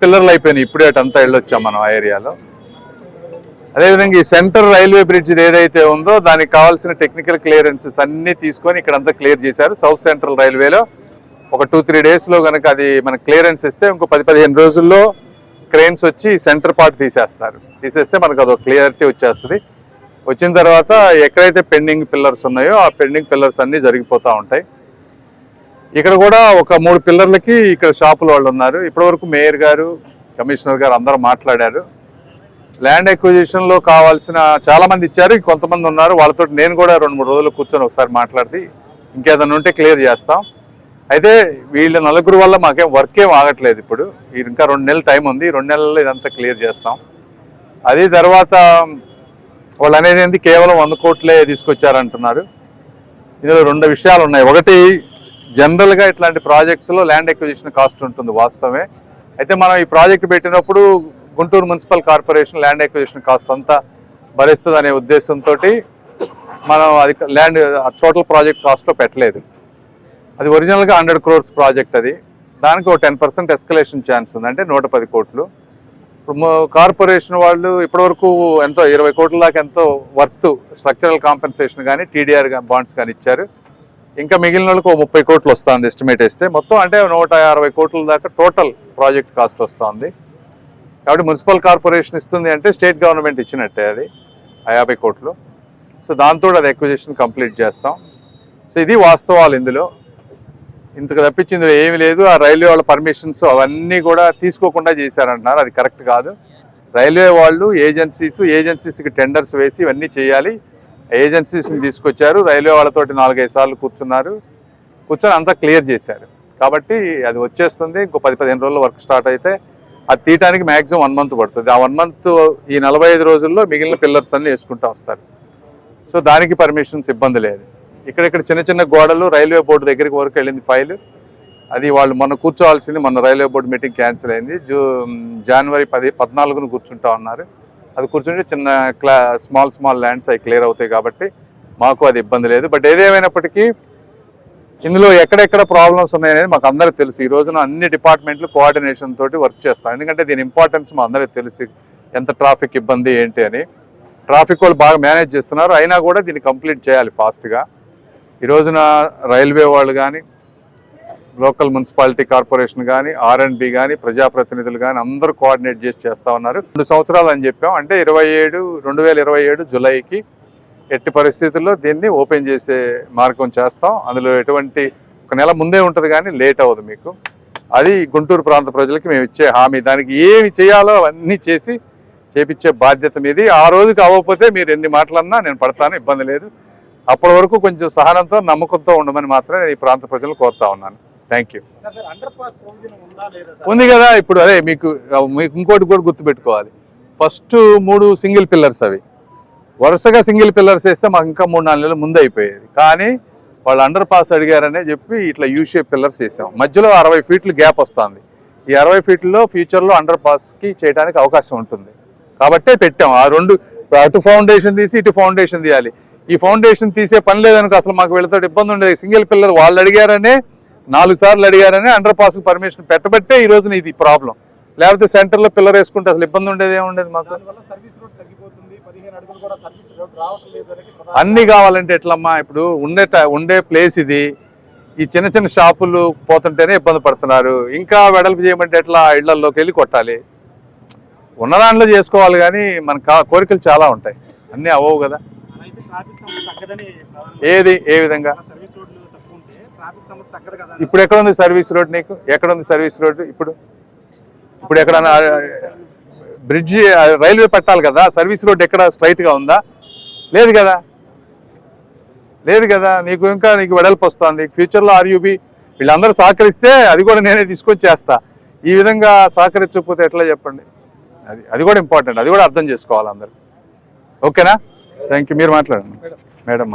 పిల్లర్లు అయిపోయినాయి, ఇప్పుడే అటంతా వెళ్ళొచ్చాం మనం ఆ ఏరియాలో. అదేవిధంగా ఈ సెంటర్ రైల్వే బ్రిడ్జ్ ఏదైతే ఉందో దానికి కావాల్సిన టెక్నికల్ క్లియరెన్సెస్ అన్నీ తీసుకొని ఇక్కడంతా క్లియర్ చేశారు. సౌత్ సెంట్రల్ రైల్వేలో ఒక 2-3 డేస్లో కనుక అది మనకు క్లియరెన్స్ ఇస్తే ఇంకో 10-15 రోజుల్లో క్రెయిన్స్ వచ్చి సెంటర్ పార్ట్ తీసేస్తే మనకు అదొక క్లియరిటీ వచ్చేస్తుంది. వచ్చిన తర్వాత ఎక్కడైతే పెండింగ్ పిల్లర్స్ ఉన్నాయో ఆ పెండింగ్ పిల్లర్స్ అన్నీ జరిగిపోతూ ఉంటాయి. ఇక్కడ కూడా ఒక 3 పిల్లర్లకి ఇక్కడ షాపుల వాళ్ళు ఉన్నారు. ఇప్పటివరకు మేయర్ గారు, కమిషనర్ గారు అందరూ మాట్లాడారు. ల్యాండ్ ఎక్విజిషన్లో కావాల్సిన చాలామంది ఇచ్చారు, కొంతమంది ఉన్నారు. వాళ్ళతో నేను కూడా 2-3 రోజులు కూర్చొని ఒకసారి మాట్లాడి ఇంకేదైనా ఉంటే క్లియర్ చేస్తాం. అయితే వీళ్ళ నలుగురు వల్ల మాకేం వర్క్ ఏం ఆగట్లేదు. ఇప్పుడు ఇంకా 2 నెలలు టైం ఉంది. 2 నెలల్లో ఇదంతా క్లియర్ చేస్తాం. అది తర్వాత వాళ్ళు అనేది ఏంటి, కేవలం 100 కోట్లే తీసుకొచ్చారంటున్నారు. ఇందులో 2 విషయాలు ఉన్నాయి. ఒకటి, జనరల్గా ఇట్లాంటి ప్రాజెక్ట్స్లో ల్యాండ్ ఎక్విజిషన్ కాస్ట్ ఉంటుంది, వాస్తవమే. అయితే మనం ఈ ప్రాజెక్ట్ పెట్టినప్పుడు Guntur municipal corporation land acquisition cost అంతా భరిస్తుంది అనే ఉద్దేశంతో మనం అది ల్యాండ్ టోటల్ ప్రాజెక్ట్ కాస్ట్లో పెట్టలేదు. అది ఒరిజినల్గా 100 crores ప్రాజెక్ట్. అది దానికి ఒక 10% ఎస్కలేషన్ ఛాన్స్ ఉంది, అంటే 110 కోట్లు. ఇప్పుడు కార్పొరేషన్ వాళ్ళు ఇప్పటివరకు ఎంతో 20 కోట్ల దాకా ఎంతో వర్త్ స్ట్రక్చరల్ కాంపెన్సేషన్ కానీ టీడీఆర్ బాండ్స్ కానీ ఇచ్చారు. ఇంకా మిగిలిన వాళ్ళకి 30 కోట్లు వస్తుంది ఎస్టిమేట్ వేస్తే. మొత్తం అంటే 160 కోట్ల దాకా టోటల్ ప్రాజెక్ట్ కాస్ట్ వస్తుంది. కాబట్టి మున్సిపల్ కార్పొరేషన్ ఇస్తుంది అంటే స్టేట్ గవర్నమెంట్ ఇచ్చినట్టే అది 50 కోట్లు. సో దాంతో అది ఎక్విజిషన్ కంప్లీట్ చేస్తాం. సో ఇది వాస్తవాలు. ఇంతకు తప్పించి ఇందులో ఏమీ లేదు. ఆ రైల్వే వాళ్ళ పర్మిషన్స్ అవన్నీ కూడా తీసుకోకుండా చేశారంటున్నారు. అది కరెక్ట్ కాదు. రైల్వే వాళ్ళు ఏజెన్సీస్కి టెండర్స్ వేసి ఇవన్నీ చేయాలి. ఏజెన్సీస్ని తీసుకొచ్చారు. రైల్వే వాళ్ళతోటి 4-5 సార్లు కూర్చొని అంతా క్లియర్ చేశారు. కాబట్టి అది వచ్చేస్తుంది. ఇంకో 10-15 రోజుల్లో వర్క్ స్టార్ట్ అయితే అది తీయడానికి మ్యాక్సిమం 1 month పడుతుంది. ఆ 1 month ఈ 45 రోజుల్లో మిగిలిన పిల్లర్స్ అన్నీ వేసుకుంటూ వస్తారు. సో దానికి పర్మిషన్స్ ఇబ్బంది లేదు. ఇక్కడ చిన్న గోడలు రైల్వే బోర్డు దగ్గరికి వరకు వెళ్ళింది ఫైల్. అది వాళ్ళు మొన్న కూర్చోవాల్సింది, మొన్న రైల్వే బోర్డు మీటింగ్ క్యాన్సిల్ అయింది. జనవరి 14న కూర్చుంటా ఉన్నారు. అది కూర్చుంటే చిన్న స్మాల్ ల్యాండ్స్ అవి క్లియర్ అవుతాయి కాబట్టి మాకు అది ఇబ్బంది లేదు. బట్ ఏదేమైనప్పటికీ ఇందులో ఎక్కడెక్కడ ప్రాబ్లమ్స్ ఉన్నాయనేది మాకు అందరికీ తెలుసు. ఈ రోజున అన్ని డిపార్ట్మెంట్లు కోఆర్డినేషన్ తోటి వర్క్ చేస్తాం. ఎందుకంటే దీని ఇంపార్టెన్స్ మా అందరికీ తెలుసు, ఎంత ట్రాఫిక్ ఇబ్బంది ఏంటి అని. ట్రాఫిక్ వాళ్ళు బాగా మేనేజ్ చేస్తున్నారు. అయినా కూడా దీన్ని కంప్లీట్ చేయాలి ఫాస్ట్గా. ఈ రోజున రైల్వే వాళ్ళు కానీ, లోకల్ మున్సిపాలిటీ కార్పొరేషన్ కానీ, R&B కానీ, ప్రజాప్రతినిధులు కానీ అందరూ కోఆర్డినేట్ చేస్తూ ఉన్నారు. 2 సంవత్సరాలు అని చెప్పాం. అంటే 2027 జూలైకి ఎట్టి పరిస్థితుల్లో దీన్ని ఓపెన్ చేసే మార్గం చేస్తాం. అందులో ఎటువంటి 1 నెల ముందే ఉంటుంది కానీ లేట్ అవ్వదు మీకు. అది గుంటూరు ప్రాంత ప్రజలకి మేము ఇచ్చే హామీ. దానికి ఏమి చేయాలో అవన్నీ చేపించే బాధ్యత మీది. ఆ రోజుకి అవ్వకపోతే మీరు ఎన్ని మాటలన్నా నేను పడతాను, ఇబ్బంది లేదు. అప్పటి వరకు కొంచెం సహనంతో నమ్మకంతో ఉండమని మాత్రమే నేను ఈ ప్రాంత ప్రజలు కోరుతా ఉన్నాను. Thank you. ఉంది కదా. ఇప్పుడు అదే మీకు ఇంకోటి కూడా గుర్తుపెట్టుకోవాలి. ఫస్ట్ 3 సింగిల్ పిల్లర్స్, అవి వరుసగా సింగిల్ పిల్లర్స్ వేస్తే మాకు ఇంకా 3-4 నెలల ముందు అయిపోయేది. కానీ వాళ్ళు అండర్ పాస్ అడిగారనే చెప్పి ఇట్లా యూ-షేప్ పిల్లర్స్ వేసాం. మధ్యలో 60 ఫీట్లు గ్యాప్ వస్తుంది. ఈ 60 ఫీట్లో ఫ్యూచర్లో అండర్ పాస్కి చేయడానికి అవకాశం ఉంటుంది కాబట్టే పెట్టాం. ఆ 2 అటు ఫౌండేషన్ తీసి ఇటు ఫౌండేషన్ తీయాలి. ఈ ఫౌండేషన్ తీసే పని లేదనుకో అసలు మాకు వీళ్ళతో ఇబ్బంది ఉండేది. సింగిల్ పిల్లర్ వాళ్ళు అడిగారనే 4 సార్లు అడిగారనే అండర్ పాస్కి పర్మిషన్ పెట్టబట్టే ఈ రోజున ఇది ప్రాబ్లం. లేకపోతే సెంటర్లో పిల్లర్ వేసుకుంటే అసలు ఇబ్బంది ఉండేది ఏముండేది మాకు. అన్నీ కావాలంటే ఎట్లమ్మా? ఇప్పుడు ఉండే ప్లేస్ ఇది. ఈ చిన్న షాపులు పోతుంటేనే ఇబ్బంది పడుతున్నారు. ఇంకా వెడల్పు చేయమంటే ఎట్లా? ఇళ్లలోకి వెళ్ళి కొట్టాలి. ఉన్న దాంట్లో చేసుకోవాలి కానీ మన కోరికలు చాలా ఉంటాయి, అన్నీ అవ్వవు కదా. ఏ విధంగా? ఇప్పుడు ఎక్కడ ఉంది సర్వీస్ రోడ్? నీకు ఎక్కడ ఉంది సర్వీస్ రోడ్? ఇప్పుడు ఎక్కడ బ్రిడ్జి రైల్వే పెట్టాలి కదా. సర్వీస్ రోడ్ ఎక్కడ స్ట్రైట్గా ఉందా? లేదు కదా. నీకు వెడల్పు వస్తుంది. ఫ్యూచర్లో RUB వీళ్ళందరూ సహకరిస్తే అది కూడా నేనే తీసుకొని చేస్తా. ఈ విధంగా సహకరించకపోతే ఎట్లా చెప్పండి? అది కూడా ఇంపార్టెంట్. అది కూడా అర్థం చేసుకోవాలి అందరూ. ఓకేనా? Thank you. మీరు మాట్లాడండి మేడం.